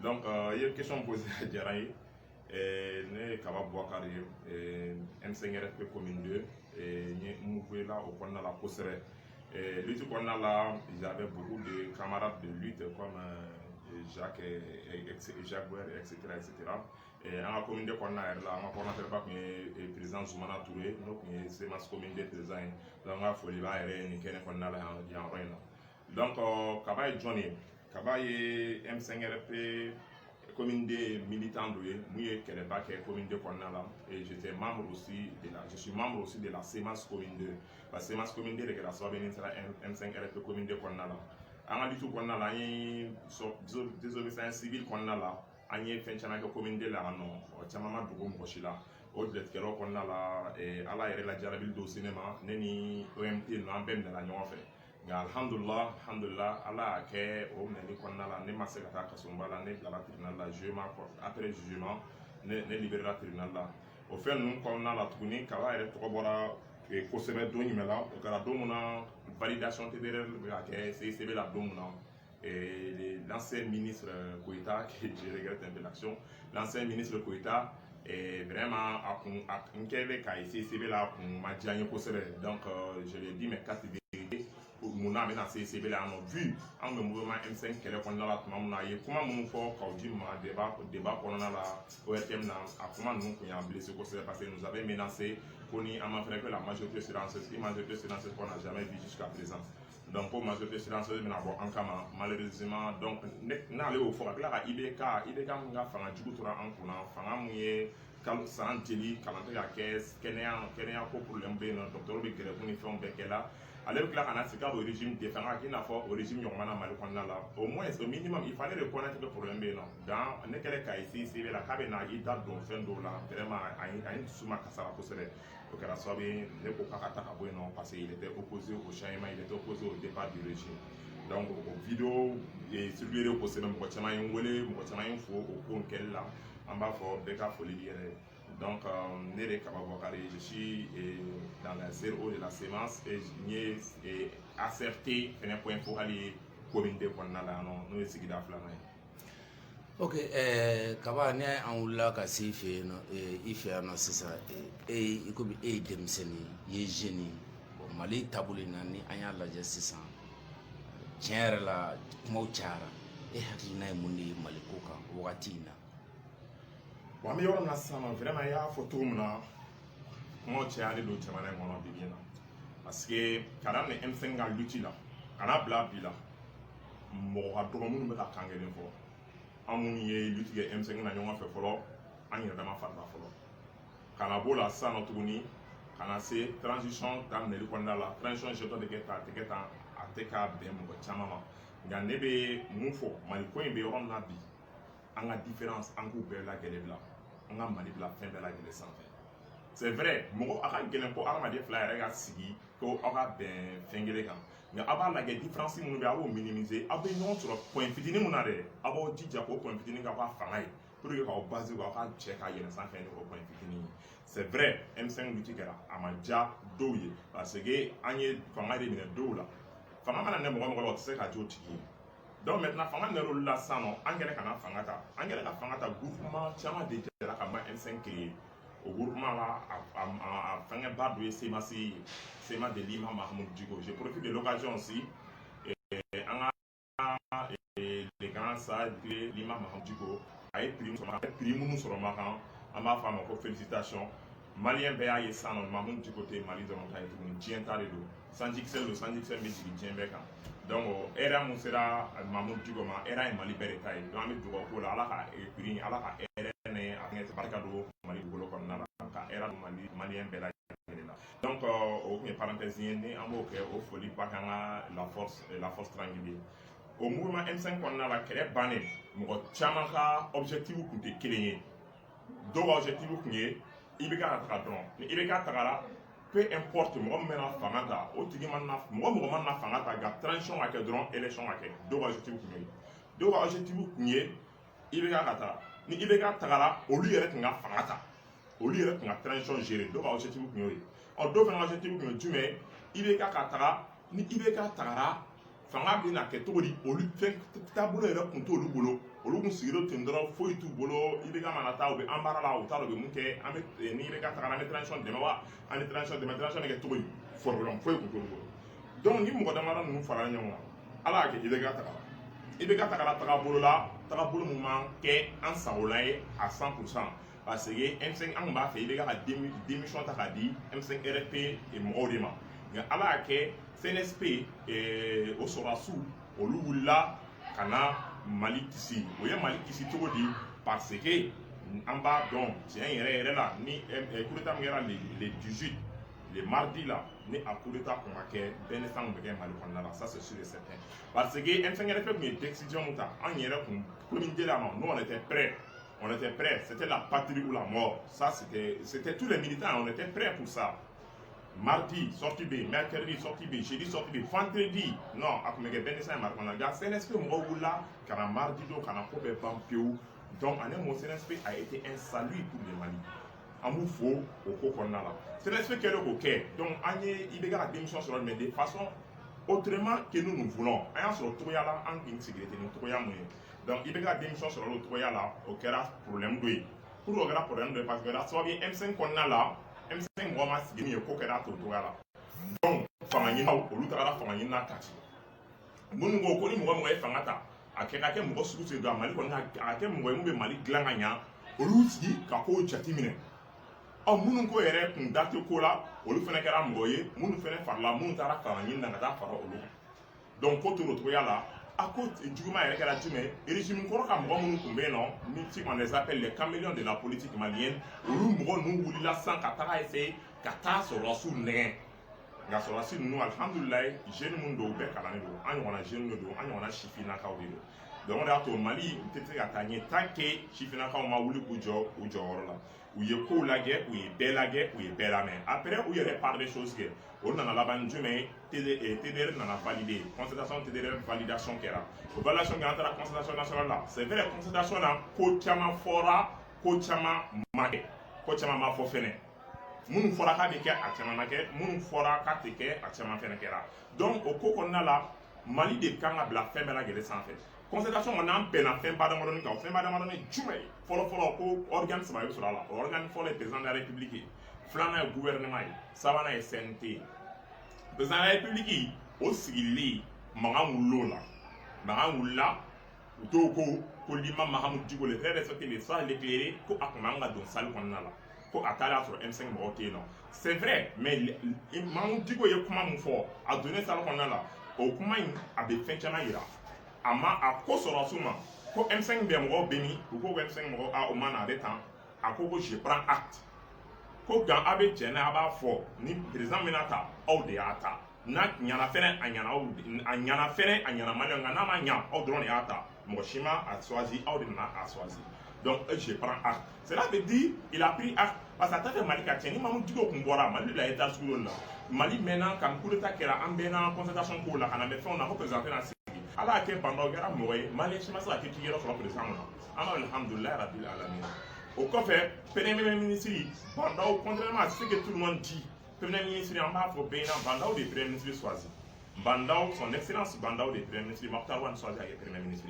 Donc, il y a une question posée à Djaraï. Ne Kaba Bouakari, M5RFP commune 2, et nous là au Kona la Kosere. Lutte Kona là, j'avais beaucoup de camarades de lutte comme Jacques, Jacques Bouer, etc. Et en la commune de Kona, là, on a pas que le président Zoumana Touré, donc c'est ma commune de président. Donc, on a fait les bails et nous avons Kona là, il y a un rein. Donc, Kaba et Johnny, Kaba et M5RFP. Commune des militants de Mouye Keleba qui est commune de Kwanala et j'étais membre aussi de la, je suis membre aussi de la CEMAS commune 2. La CEMAS commune 2 est la soirée M5 RFP commune de Kwanala. En du tout Kwanala, il y a désobéissance civile Kwanala, il y a fait une commune de la non, Tiamama Dougou Mochila. Au-delà de Kero Kwanala et à la Jarabil do cinéma, Neni OMT non ben de la Nyon fait. Alhamdulillah, alhamdulillah, Allah a créé au Mali Kwanala, ne Masekata Kasumba, ne la tribunal la jugement, après jugement, ne libérer la tribunal là. Au fait, nous, comme on a la tournée, Kawa est trop bon et Kosebe Donimela, au Canada, on a validation TDR, c'est la Domuna. Et l'ancien ministre Koïta, qui je regrette un peu l'action, l'ancien ministre Koïta, et vraiment, à un kele qui a essayé de là pour m'adjoindre Kosebe. Donc, je l'ai dit, mais quatre mon âme dans ces CV là, on a vu en le mouvement M5 qu'elle est qu'on a là, comment mon fort quand dit débat qu'on a là au RTM là, comment nous qu'on a blessé parce que nous avait menacé qu'on y a fait que la majorité silencieuse, une majorité silencieuse qu'on n'a jamais vu jusqu'à présent. Donc pour majorité silencieuse, mais en Kama, malheureusement, donc n'allez au fort là, IBK n'a pas fait du coup en courant, fanga mouillé. Sans télé, calendrier à caisse, Kenya pour l'embé, docteur Bikere pour une femme Bekela. Alors que là, on a ce cas au régime différent qui n'a pas au régime Yomana Malukana là. Au moins, au minimum, il fallait reconnaître le problème. Dans les cas ici, c'est la cabina, il date d'un fin d'eau là, vraiment à une souma Kassara Kosere. Donc, la soirée, ne peut pas attaquer non, parce qu'il était opposé au changement, il était opposé au départ du régime. Donc, vidéo, et celui là, c'est même Mochama Yungwele, Mochama Yunfo, au point qu'elle là. En bas fort, Beka Folie. Donc, Nere Kababokari, je suis dans la 0 de la sémence et j'ai acerté un point pour aller communiquer pour nous essayer d'affaire. Ok, Kaba ne an wulila ka se ife yen ife yan nɔ sisan i komi e ye denmisɛnnin i ye jeune ye Mali taabolo in na ni an y'a lajɛ sisan tiɲɛ yɛrɛ la kumaw cayara e hakilina ye mun de ye Mali ko kan wagati in na. Bon, mais on a ça, vraiment, il y a une photo, moi, j'ai allé dans le chemin, moi, bien. Parce que, quand on est M5 à l'outil là, quand on a blabla là, moi, à tout le monde me l'a kangé d'une fois. En mon yé, l'outil M5 n'a rien fait follow, on y a vraiment fait la follow. Quand on a beau la ça, notre uni, quand on a ces transitions, dans le Rwanda là, transition, je dois te dire, à TK, bien, mon chamama. Il y a nebe, moufo, malikoin, béron, nabi. On a différence entre la gueule là. On a manipulé la fin de la gueule sans fin. C'est vrai, moi, à la gueule pour armer des flyers, à sigi, qu'on aura bien fingé quand. Mais avant la gueule, différence, si nous avons minimisé, après non sur le point fini, mon arrêt, avant dit au point fini, qu'on va faire pour que qu'on base, on va checker à y sans fin au point fini. C'est vrai, M5 l'outil qui est là, à ma déjà douille, parce que on y est, comment il est douille là. Fama mana ne mɔgɔ mɔgɔ la o tɛ se ka jo tigi ye. Donc maintenant fanga ne rôle la sisan nɔ an yɛrɛ kana fanga ta an yɛrɛ ka fanga ta groupement caman de jɛra ka M5 créer o groupement la a fɛngɛ ba dɔ ye CEMAS de Lima Mahamoud Djigo. Je profite de l'occasion aussi an ka les grands sages de Lima Mahamoud Djigo a ye prix minnu sɔrɔ Makan an b'a fɔ a ma ko félicitations. Malien bɛɛ y'a ye sisan nɔ Mahamoud Djigo tɛ Mali dɔrɔn ta ye tuguni diɲɛ ta de don. Sanjikisɛ bɛ jigin diɲɛ bɛɛ kan. Donc, era mun sera Mahamoud Djigo ma, era ye Mali bɛɛ de ta ye. Donc, an bɛ dugawu k'o la, Ala ka prix, Ala ka hɛrɛ ni a ɲɛ barika don Mali dugukolo kɔnɔna la, ka era Malien bɛɛ lajɛlen la. Donc, o tun ye parenthèse ye, ni an b'o kɛ o foli ba kan ka la force tranquille. O mouvement M5 kɔnɔna la, kɛlɛ bannen, mɔgɔ caman ka objectif tun tɛ kelen ye. Dɔw ka objectif tun ye IBK ka taga dɔrɔn, ni IBK tagara, peu importe mɔgɔ min bɛna fanga ta o tigi mɔgɔ mana fanga ta nka transition ka kɛ dɔrɔn élection ka kɛ dɔw ka objectif tun ye dɔw ka objectif tun ye IBK ka ta ni IBK tagara olu yɛrɛ tun ka fanga ta olu yɛrɛ tun ka transition gérer dɔw ka objectif tun ye ɔ dɔw fana ka objectif tun ye jumɛn IBK ka taga ni IBK tagara fanga bɛ na kɛ cogo di olu fɛn taabolo yɛrɛ kun t'olu bolo olu kun sigilen ten dɔrɔn foyi t'u bolo i bɛ ka mana taa u bɛ an baara la u t'a dɔn u bɛ mun kɛ an bɛ ni i bɛ ka taga an bɛ transition dɛmɛ wa an bɛ transition dɛmɛ transition bɛ kɛ cogo di fɔlɔ foyi kun t'olu bolo donc ni mɔgɔ damadɔ ninnu farala ɲɔgɔn kan ala y'a kɛ i bɛ ka taga i bɛ ka tagabolo la tagabolo mun man kɛ an sagola ye à 100% parce que M5 an kun b'a fɛ i bɛ ka démission ta k'a di M5 RFP mɔgɔw de ma nka ala y'a kɛ CNSP o sɔrɔdasiw olu wulila ka na Mali kisi o ye Mali kisi cogo di parce que an b'a dɔn tiɲɛ yɛrɛ la ni coup d'état min kɛra le 18 le mardi là ni a coup d'état kun ka kɛ bɛɛ ni fɛn bɛ kɛ Mali kɔnɔna la ça c'est sûr et certain parce que M5 RFP kun ye décision min ta an yɛrɛ kun commune de la non nous on était prêts c'était la patrie ou la mort ça c'était tous les militants on était prêts pour ça. Mardi, sortie B, mercredi, sortie B, jeudi, sortie B, vendredi, non, après que ben ça marque on a gars, CNSP moi là, car mardi donc on a pas de pampio, donc mon CNSP a été un salut pour les Mali. En vous faut au qu'on a là. CNSP qui est le coquet, donc on est il y a la démission sur le mais de façon autrement que nous voulons. On sur le toya là, en insécurité, nous toya moyen. Donc il y a la démission sur le toya là, au cas problème de. Pour le grand problème de parce que là, soit bien M5 qu'on a là. M5 mɔgɔ ma sigi min ye ko kɛra to togoya la donc fanga ɲinaw olu tagara fanga ɲina kati minnu ko ni mɔgɔ ye fanga ta a kɛ ka kɛ mɔgɔ sugu sigi don a Mali kɔnɔ a kɛ mɔgɔ ye mun bɛ Mali dilan ka ɲa olu sigi ka kow jate minɛ minnu ko yɛrɛ kun da tɛ ko la olu fɛnɛ kɛra mɔgɔ ye minnu fɛnɛ farala minnu taara fanga ɲini na ka taa fara olu kan donc ko tora o togoya la a ko juguman yɛrɛ kɛra jumɛn régime kɔrɔ ka mɔgɔ minnu tun bɛ yen nɔ ni si on les appelle les caméléons de la politique malienne olu mɔgɔ ninnu wulila sisan ka taga essayer ka taa sɔrɔdasiw nɛgɛn nka sɔrɔdasi ninnu alihamudulilayi jeune minnu don u bɛɛ kalannen don an ɲɔgɔnna jeune de don an ɲɔgɔnna sifinnakaw de don donc o de y'a to Mali u tɛ se ka taa ɲɛ tant que sifinnakaw ma wuli k'u jɔ u jɔyɔrɔ la u ye kow lajɛ u ye bɛɛ lajɛ u ye bɛɛ lamɛn après u yɛrɛ part des choses kɛ o nana laban jumɛn ye TDR nana valider concertation TDR validation kɛra o validation kɛra an taara concertation nationale la c'est vrai concertation na ko caman fɔra ko caman ma kɛ ko caman ma fɔ fɛnɛ minnu fɔra k'a bɛ kɛ a caman ma kɛ minnu fɔra k'a tɛ kɛ a caman fɛnɛ kɛra donc o ko kɔnɔna la Mali de kan ka bila fɛn bɛɛ lajɛlen sanfɛ concertation kɔni an bɛnna fɛn badamadɔni kan o fɛn badamadɔni jumɛn ye fɔlɔ ko organe saba bɛ sɔrɔ a la o organe fɔlɔ ye président de la république ye filanan ye gouvernement ye sabanan ye CNT président de la république o sigilen mankan wulila u t'o ko Lima Mahamudu Diko le très respecté le soir l'éclairé ko a kun man ka don salle kɔnɔna la ko a taara sɔrɔ M5 mɔgɔw tɛ yen nɔ c'est vrai mais Mahamudu Diko ye kuma min fɔ a donnen salle kɔnɔna la o kuma in a bɛ fɛn caman yira a ko sɔrɔdasiw ma ko M5 bɛ mɔgɔw bɛ min u ko M5 mɔgɔw o ma na a bɛ tan a ko je prends acte ko gan a bɛ jɛn n'a a b'a fɔ ni président bɛna ta aw de y'a ta n'a ɲana fɛnɛ a ɲana Maliyɛnw nka n'a ma ɲa aw dɔrɔn de y'a ta mɔgɔ si ma a choisi aw de nana a choisi donc je prends acte cela veut dire il a pris acte parce que a t'a fɛ Mali ka tiɲɛ ni Mamudu Diko kun bɔra Mali la état sugu dɔ la Mali mɛnna ka coup d'état kɛra an bɛnna concertation kow la ka na mɛ fɛnw na ko président tɛna sigi ala y'a kɛ Bandaw kɛra mɔgɔ ye Maliyɛn si ma se ka critiquer yɔrɔ sɔrɔ président kɔnɔ an b'a alhamdulilayi rabil alamin o kɔfɛ premier ministre Bandaw contrairement à ce que tout le monde dit premier ministre an b'a fɔ bɛɛ ɲɛna Bandaw de premier ministre choisi Bandaw son excellence Bandaw de premier ministre Mokhtar Wane choisi a kɛ premier ministre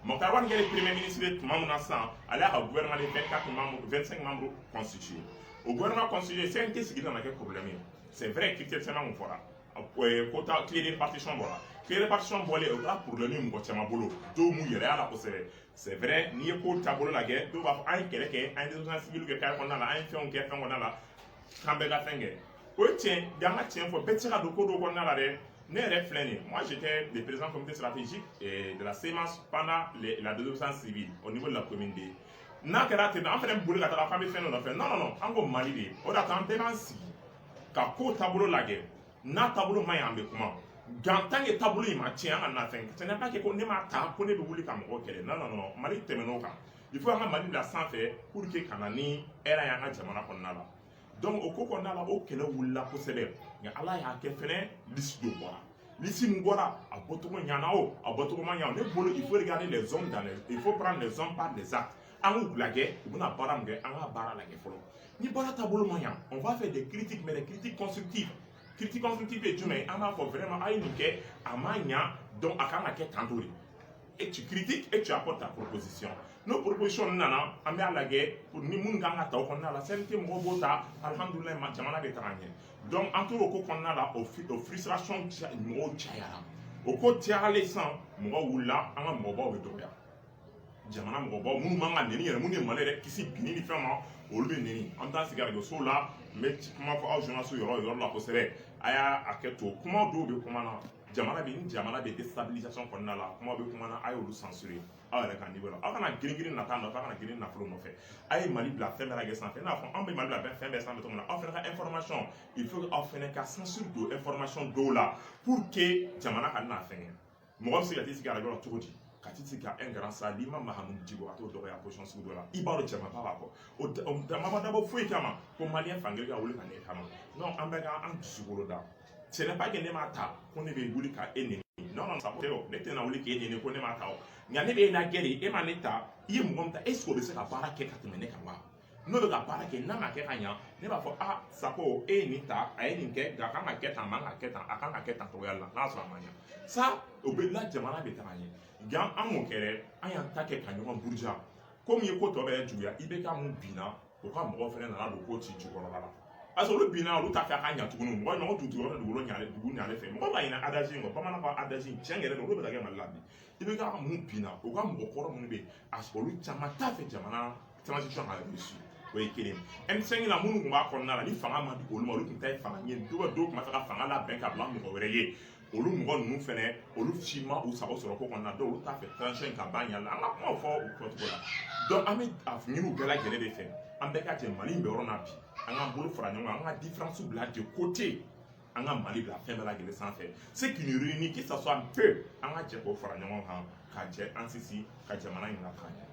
Mokhtar Wane kɛra premier ministre tuma min na sisan ale y'a ka gouvernement de 25 membres constitué o gouvernement constitué CNT sigi nana kɛ problème ye c'est vrai critère caman mun fɔra quota clé de répartition bɔra clé de répartition bɔlen o kɛra problème ye mɔgɔ caman bolo dɔw m'u yɛrɛ y'a la kosɛbɛ c'est vrai n'i ye ko taabolo lajɛ dɔw b'a fɔ an ye kɛlɛ kɛ an ye désobéissance civile kɛ carré kɔnɔna la an ye fɛnw kɛ fɛn kɔnɔna la k'an bɛɛ ka fɛn kɛ o ye tiɲɛ y'an ka tiɲɛ fɔ bɛɛ tɛ se ka don ko dɔw kɔnɔna la dɛ ne yɛrɛ filɛ nin ye moi j'étais le président du comité stratégique de la CEMAS pendant la désobéissance civile au niveau de la commune D n'a kɛra ten an fɛnɛ boli ka taga k'an bɛ fɛn dɔ nɔfɛ non an ko Mali de o de y'a to an bɛɛ b'an sigi ka ko taabolo lajɛ n'a taabolo man ɲi an bɛ kuma en tant que taabolo in ma tiɲɛ an ka na fɛn ce n'est pas que ko ne m'a ta ko ne bɛ wuli ka mɔgɔw kɛlɛ non Mali tɛmɛn'o kan il faut an ka Mali bila sanfɛ pour que ka na ni hɛrɛ ye an ka jamana kɔnɔna la donc o ko kɔnɔna la o kɛlɛ wulila kosɛbɛ nka ala y'a kɛ fɛnɛ liste dɔ bɔra liste min bɔra a bɔcogo ɲana o a bɔcogo ma ɲa o ne bolo il faut regarder les hommes il faut prendre les hommes par les actes an k'u lajɛ u bɛna baara min kɛ an ka baara lajɛ fɔlɔ ni baara taabolo ma ɲa on va faire des critiques mais des critiques constructives critique constructive ye jumɛn an b'a fɔ vraiment a ye nin kɛ a ma ɲa donc à quand la tantôt et tu critiques et tu apportes ta proposition. Nos propositions nana amé à la guerre pour ni mun ganga ta on a la celle mobota alhamdulillah ma jamana de taranye. Donc en tout ko qu'on a la au frustration mo chayara. Au côté à l'essence mo wula anga mobo we doya. Jamana mobo mun manga neni ya mun malere kisi binini fama olu neni. En tant que go so là mais comment faut journal sur yoro la posere aya aketo comment do be comment na jamana be déstabilisation kɔnɔna la kuma bɛ kuma na a y'olu censurer aw yɛrɛ ka niveau la aw kana girin nata nɔfɛ aw kana girin nafolo nɔfɛ a ye Mali bila fɛn bɛɛ lajɛ sanfɛ n'a fɔ an bɛ Mali bila fɛn bɛɛ sanfɛ cogo min na aw fɛnɛ ka information il faut que aw fɛnɛ ka censure don information dɔw la pour que jamana ka na fɛngɛ mɔgɔ bɛ se ka t'i sigi radio la cogo di ka t'i sigi ka un grand salle n'i ma Mahamudu Djibo ka t'o dɔgɔya position sugu dɔ la i b'a dɔn cɛman ba b'a kɔ o dama ma dabɔ foyi kama ko maliyɛn fankelen ka wuli ka ne kama non an bɛɛ ka an dusukolo da ce n'est pas que ne m'a ta ko ne bɛ wuli ka e neni non ça peut ne tɛna wuli k'e neni ko ne m'a ta o nka ne bɛ na gɛrɛ e ma ne ta i ye mɔgɔ min ta est ce que o bɛ se ka baara kɛ ka tɛmɛ ne kan wa n'o bɛ ka baara kɛ n'a ma kɛ ka ɲa ne b'a fɔ ah Sako e ye nin ta a ye nin kɛ nka a kan ka kɛ tan a man ka kɛ tan a kan ka kɛ tan cogoya la n'a sɔrɔ a ma ɲa ça o bɛ la jamana bɛ taga ɲɛ nka an m'o kɛ dɛ an y'an ta kɛ ka ɲɔgɔn buruja komi ye ko tɔ bɛ juguya i bɛ ka mun binna o ka mɔgɔw fɛnɛ nana don ko ci jukɔrɔla la parce que olu binna olu t'a fɛ a ka ɲa tuguni mɔgɔ ɲɔgɔn tutu yɔrɔ dugukolo ɲale fɛ mɔgɔ b'a ɲina adage in kɔ bamananw ka adage in tiɲɛ yɛrɛ don olu bɛ ka kɛ Mali la bi i bɛ ka mun binna o ka mɔgɔ kɔrɔ minnu bɛ yen olu caman t'a fɛ jamana transition ka réussir o ye kelen M5 la minnu tun b'a kɔnɔna la ni fanga ma di olu ma olu tun ta ye fanga ɲini dɔw tun b'a fɛ ka fanga labɛn ka bila mɔgɔ wɛrɛ ye olu mɔgɔ ninnu fɛnɛ olu si ma u sago sɔrɔ ko kɔnɔna dɔw olu t'a fɛ transition ka ban ɲa la an ka kumaw fɔ u fɔcogo la donc an bɛ a ɲini u bɛɛ lajɛlen de fɛ an bɛɛ ka jɛ Mali in bɛ yɔrɔ na bi an k'an bolo fara ɲɔgɔn kan an ka différence bila de côté an ka Mali bila fɛn bɛɛ lajɛlen sanfɛ ce qui nous réunit que ça soit un peu an ka jɛ k'o fara ɲɔgɔn kan ka jɛ an sisi ka jamana in lataa ɲɛ.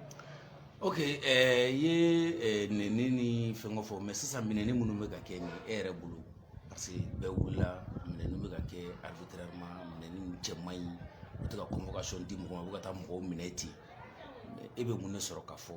Ok, ye neni ni fɛn fɔ mais sisan minɛni minnu bɛ ka kɛ ni e yɛrɛ bolo parce que bɛɛ wulila minɛni bɛ ka kɛ arbitrairement minɛni cɛ man ɲi u tɛ ka convocation di mɔgɔ ma u bɛ ka taa mɔgɔw minɛ ten e bɛ mun de sɔrɔ ka fɔ